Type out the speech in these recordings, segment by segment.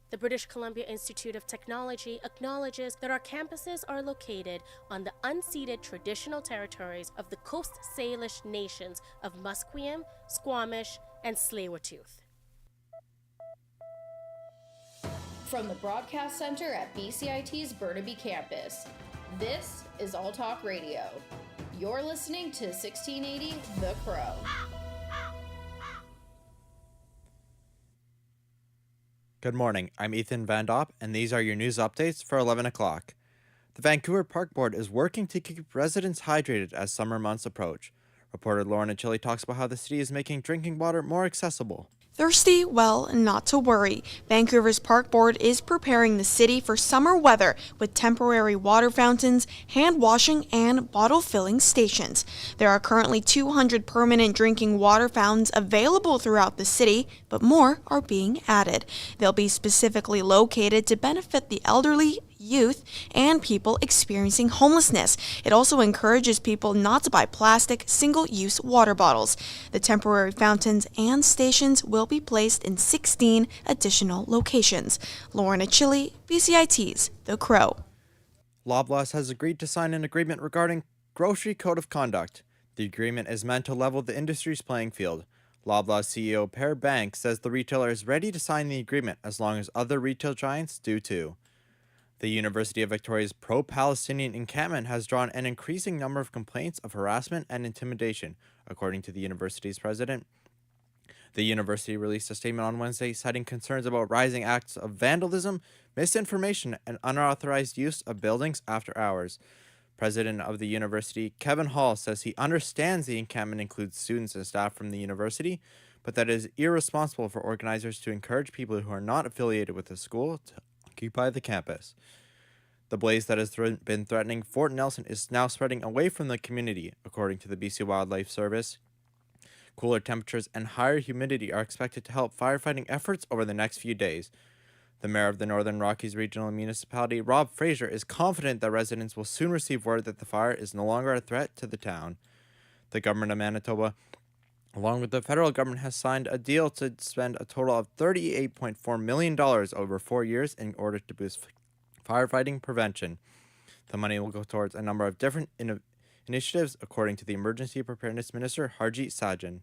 The British Columbia Institute of Technology acknowledges that our campuses are located on the unceded traditional territories of the Coast Salish nations of Musqueam, Squamish, and Tsleil-Waututh. From the Broadcast Center at BCIT's Burnaby Campus, this is All Talk Radio. You're listening to 1680 The Crow. Good morning, I'm Ethan Van Dopp, and these are your news updates for 11 o'clock. The Vancouver Park Board is working to keep residents hydrated as summer months approach. Reporter Lauren Achille talks about how the city is making drinking water more accessible. Thirsty? Well, not to worry. Vancouver's Park Board is preparing the city for summer weather with temporary water fountains, hand washing, and bottle filling stations. There are currently 200 permanent drinking water fountains available throughout the city, but more are being added. They'll be specifically located to benefit the elderly, youth, and people experiencing homelessness. It also encourages people not to buy plastic, single-use water bottles. The temporary fountains and stations will be placed in 16 additional locations. Lauren Achille, BCIT's The Crow. Loblaws has agreed to sign an agreement regarding grocery code of conduct. The agreement is meant to level the industry's playing field. Loblaws CEO Per Bank says the retailer is ready to sign the agreement as long as other retail giants do too. The University of Victoria's pro-Palestinian encampment has drawn an increasing number of complaints of harassment and intimidation, according to the university's president. The university released a statement on Wednesday citing concerns about rising acts of vandalism, misinformation, and unauthorized use of buildings after hours. President of the university, Kevin Hall, says he understands the encampment includes students and staff from the university, but that it is irresponsible for organizers to encourage people who are not affiliated with the school to occupy the campus. The blaze that has been threatening Fort Nelson is now spreading away from the community, according to the BC Wildlife Service. Cooler temperatures and higher humidity are expected to help firefighting efforts over the next few days. The mayor of the Northern Rockies Regional Municipality, Rob Fraser, is confident that residents will soon receive word that the fire is no longer a threat to the town. The government of Manitoba, along with the federal government, has signed a deal to spend a total of $38.4 million over 4 years in order to boost firefighting prevention. The money will go towards a number of different initiatives, according to the Emergency Preparedness Minister, Harjit Sajjan.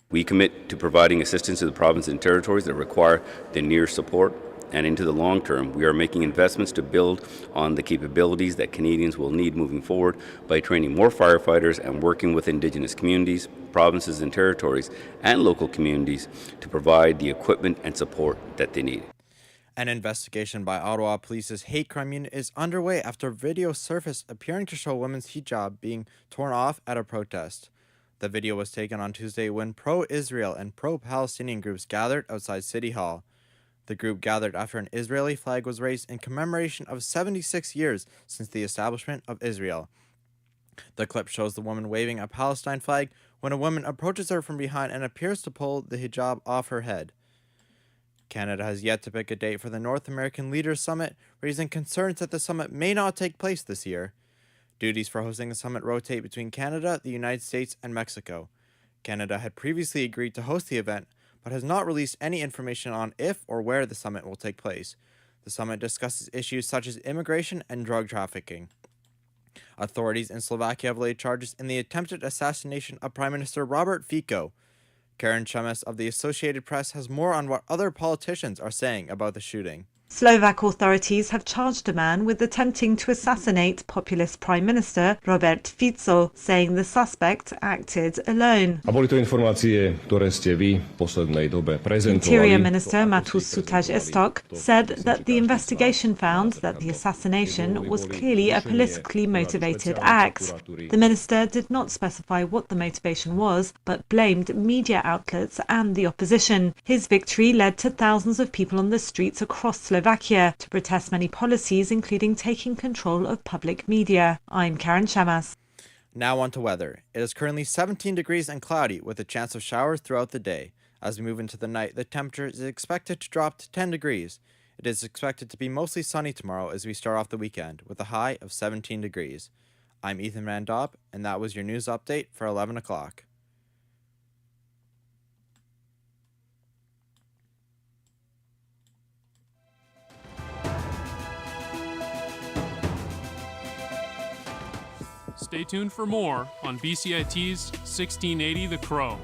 We commit to providing assistance to the provinces and territories that require the near support, and into the long term, we are making investments to build on the capabilities that Canadians will need moving forward by training more firefighters and working with Indigenous communities, provinces and territories, and local communities to provide the equipment and support that they need. An investigation by Ottawa Police's hate crime unit is underway after video surfaced appearing to show a woman's hijab being torn off at a protest. The video was taken on Tuesday when pro-Israel and pro-Palestinian groups gathered outside City Hall. The group gathered after an Israeli flag was raised in commemoration of 76 years since the establishment of Israel. The clip shows the woman waving a Palestine flag when a woman approaches her from behind and appears to pull the hijab off her head. Canada has yet to pick a date for the North American Leaders Summit, raising concerns that the summit may not take place this year. Duties for hosting the summit rotate between Canada, the United States, and Mexico. Canada had previously agreed to host the event, but has not released any information on if or where the summit will take place. The summit discusses issues such as immigration and drug trafficking. Authorities in Slovakia have laid charges in the attempted assassination of Prime Minister Robert Fico. Karen Chemes of the Associated Press has more on what other politicians are saying about the shooting. Slovak authorities have charged a man with attempting to assassinate populist Prime Minister Robert Fico, saying the suspect acted alone. A boli to informácie, ktoré ste vy v poslednej dobe prezentovali. Interior Minister Matus Sutaj Estok said that the investigation found that the assassination was clearly a politically motivated act. The minister did not specify what the motivation was, but blamed media outlets and the opposition. His victory led to thousands of people on the streets across Slovakia to protest many policies, including taking control of public media. I'm Karen Chamas. Now on to weather. It is currently 17 degrees and cloudy with a chance of showers throughout the day. As we move into the night, the temperature is expected to drop to 10 degrees. It is expected to be mostly sunny tomorrow as we start off the weekend with a high of 17 degrees. I'm Ethan Randop, and that was your news update for 11 o'clock. Stay tuned for more on BCIT's 1680 The Crow.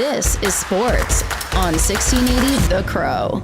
This is sports on 1680 The Crow.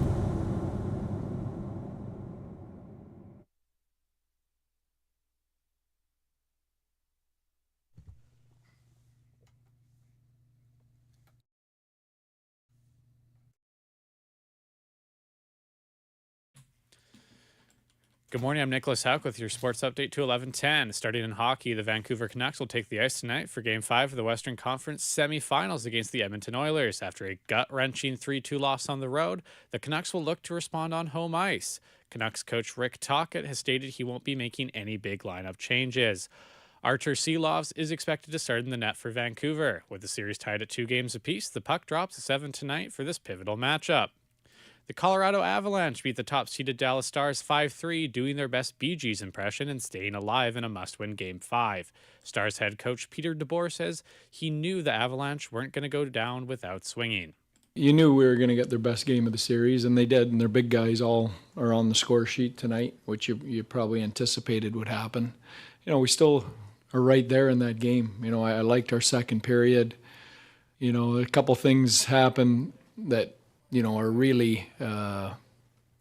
Good morning, I'm Nicholas Hauk with your sports update to 11:10. Starting in hockey, the Vancouver Canucks will take the ice tonight for Game 5 of the Western Conference semifinals against the Edmonton Oilers. After a gut-wrenching 3-2 loss on the road, the Canucks will look to respond on home ice. Canucks coach Rick Tocchet has stated he won't be making any big lineup changes. Artur Silovs is expected to start in the net for Vancouver. With the series tied at 2 games apiece, the puck drops at 7 tonight for this pivotal matchup. The Colorado Avalanche beat the top-seeded Dallas Stars 5-3, doing their best Bee Gees impression and staying alive in a must-win Game 5. Stars head coach Peter DeBoer says he knew the Avalanche weren't going to go down without swinging. You knew we were going to get their best game of the series, and they did, and their big guys all are on the score sheet tonight, which you probably anticipated would happen. You know, we still are right there in that game. You know, I liked our second period. You know, a couple things happened that are really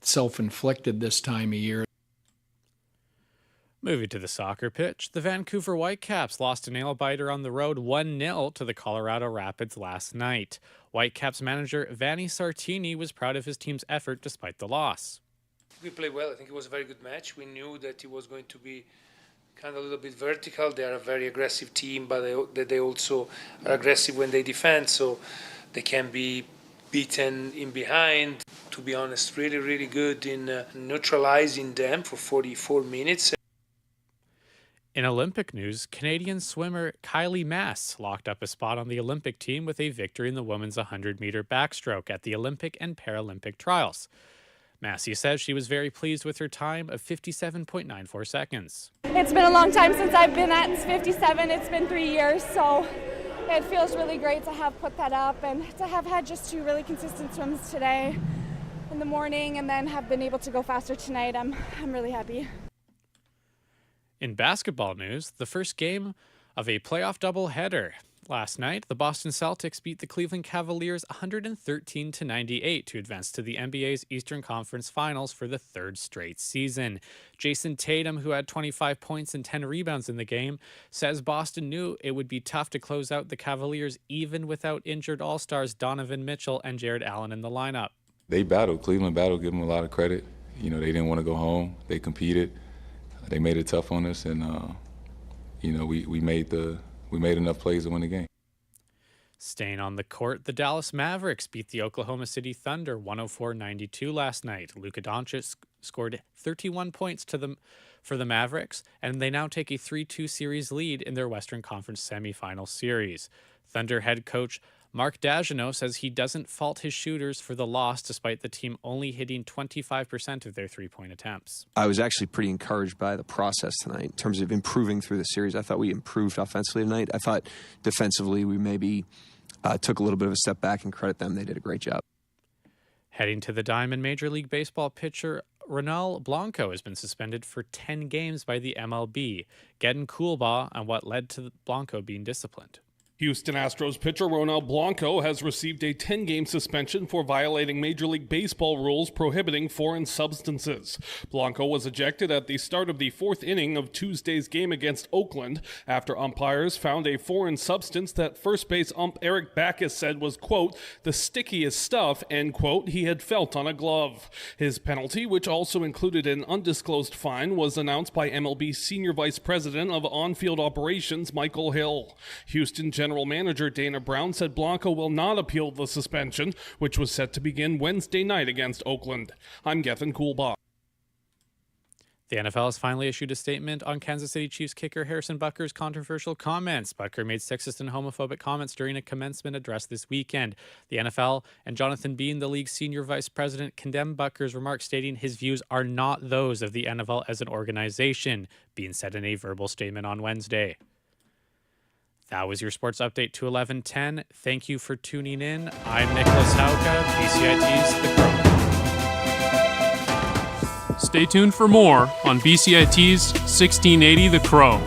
self-inflicted this time of year. Moving to the soccer pitch, the Vancouver Whitecaps lost a nail-biter on the road 1-0 to the Colorado Rapids last night. Whitecaps manager Vanni Sartini was proud of his team's effort despite the loss. We played well. I think it was a very good match. We knew that it was going to be kind of a little bit vertical. They are a very aggressive team, but they also are aggressive when they defend, so they can be beaten in behind. To be honest, really, really good in neutralizing them for 44 minutes. In Olympic news, Canadian swimmer Kylie Mass locked up a spot on the Olympic team with a victory in the women's 100-meter backstroke at the Olympic and Paralympic trials. Massey says she was very pleased with her time of 57.94 seconds. It's been a long time since I've been at 57. It's been 3 years, so it feels really great to have put that up and to have had just 2 really consistent swims today in the morning and then have been able to go faster tonight. I'm really happy. In basketball news, the first game of a playoff doubleheader. Last night, the Boston Celtics beat the Cleveland Cavaliers 113-98 to advance to the NBA's Eastern Conference Finals for the 3rd straight season. Jason Tatum, who had 25 points and 10 rebounds in the game, says Boston knew it would be tough to close out the Cavaliers even without injured All-Stars Donovan Mitchell and Jared Allen in the lineup. They battled. Cleveland battled, give them a lot of credit. You know, they didn't want to go home. They competed. They made it tough on us, and we made enough plays to win the game. Staying on the court, the Dallas Mavericks beat the Oklahoma City Thunder 104-92 last night. Luka Doncic scored 31 points for the Mavericks, and they now take a 3-2 series lead in their Western Conference semifinal series. Thunder head coach Mark Daigneault says he doesn't fault his shooters for the loss despite the team only hitting 25% of their three-point attempts. I was actually pretty encouraged by the process tonight in terms of improving through the series. I thought we improved offensively tonight. I thought defensively we maybe took a little bit of a step back, and credit them. They did a great job. Heading to the Diamond, Major League Baseball pitcher Ronel Blanco has been suspended for 10 games by the MLB. Getting Coolbaugh on what led to Blanco being disciplined. Houston Astros pitcher Ronel Blanco has received a 10-game suspension for violating Major League Baseball rules prohibiting foreign substances. Blanco was ejected at the start of the 4th inning of Tuesday's game against Oakland after umpires found a foreign substance that first base ump Eric Backus said was, quote, the stickiest stuff, end quote, he had felt on a glove. His penalty, which also included an undisclosed fine, was announced by MLB Senior Vice President of On-Field Operations Michael Hill. Houston General Manager Dana Brown said Blanco will not appeal the suspension, which was set to begin Wednesday night against Oakland. I'm Gethin Coolbaugh. The NFL has finally issued a statement on Kansas City Chiefs kicker Harrison Butker's controversial comments. Butker made sexist and homophobic comments during a commencement address this weekend. The NFL and Jonathan Bean, the league's senior vice president, condemned Butker's remarks, stating his views are not those of the NFL as an organization. Bean said in a verbal statement on Wednesday. That was your sports update to 11:10. Thank you for tuning in. I'm Nicholas Hauka, BCIT's The Crow. Stay tuned for more on BCIT's 1680 The Crow.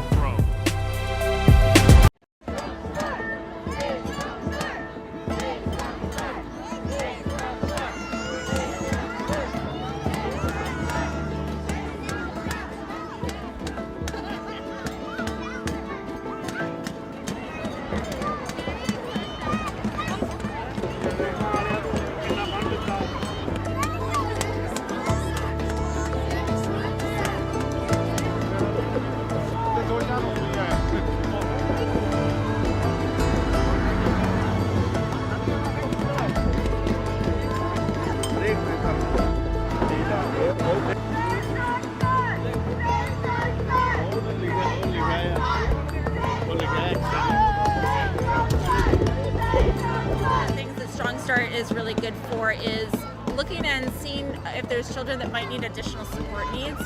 good for is looking and seeing if there's children that might need additional support needs.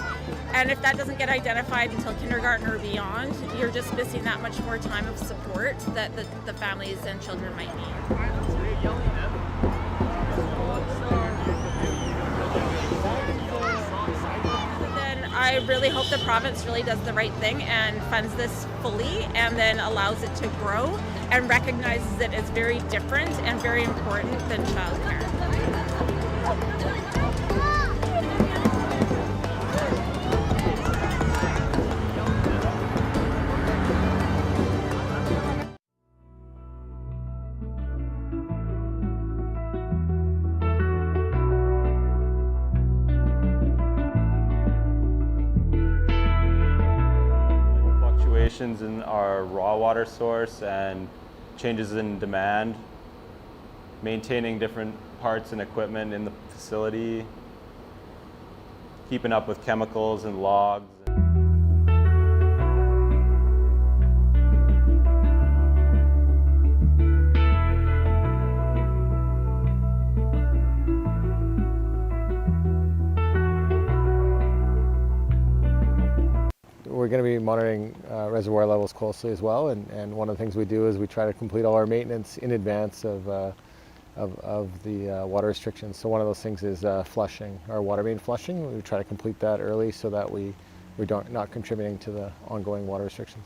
And if that doesn't get identified until kindergarten or beyond, you're just missing that much more time of support that the families and children might need. Then I really hope the province really does the right thing and funds this fully and then allows it to grow and recognizes it as very different and very important than childcare. Fluctuations in our raw water source and changes in demand, maintaining different parts and equipment in the facility, keeping up with chemicals and logs. We're going to be monitoring reservoir levels closely as well, and one of the things we do is we try to complete all our maintenance in advance of the water restrictions. So one of those things is flushing, our water main flushing. We try to complete that early so that we're not contributing to the ongoing water restrictions.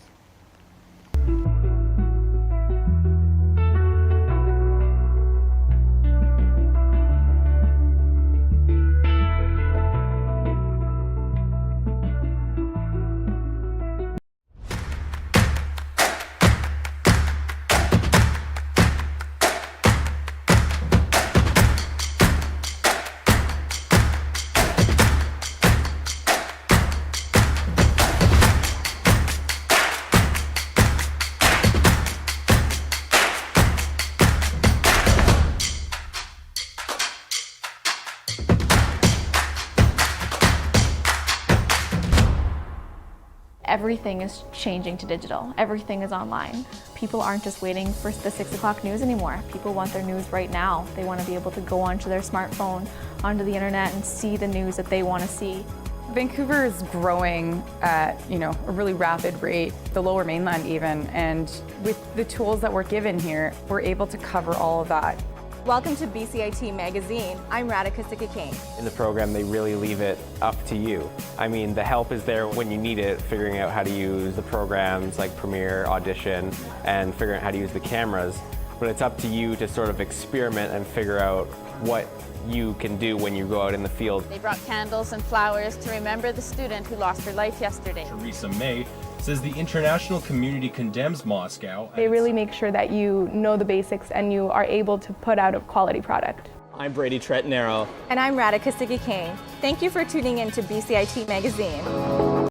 Everything is changing to digital. Everything is online. People aren't just waiting for the 6 o'clock news anymore. People want their news right now. They want to be able to go onto their smartphone, onto the internet, and see the news that they want to see. Vancouver is growing at, a really rapid rate, the Lower Mainland even, and with the tools that we're given here, we're able to cover all of that. Welcome to BCIT Magazine. I'm Radhika Sikakane. In the program, they really leave it up to you. I mean, the help is there when you need it, figuring out how to use the programs like Premiere, Audition, and figuring out how to use the cameras. But it's up to you to sort of experiment and figure out what you can do when you go out in the field. They brought candles and flowers to remember the student who lost her life yesterday. Theresa May says the international community condemns Moscow. They really make sure that you know the basics and you are able to put out a quality product. I'm Brady Tretanero. And I'm Radhika Sikakane. Thank you for tuning in to BCIT Magazine.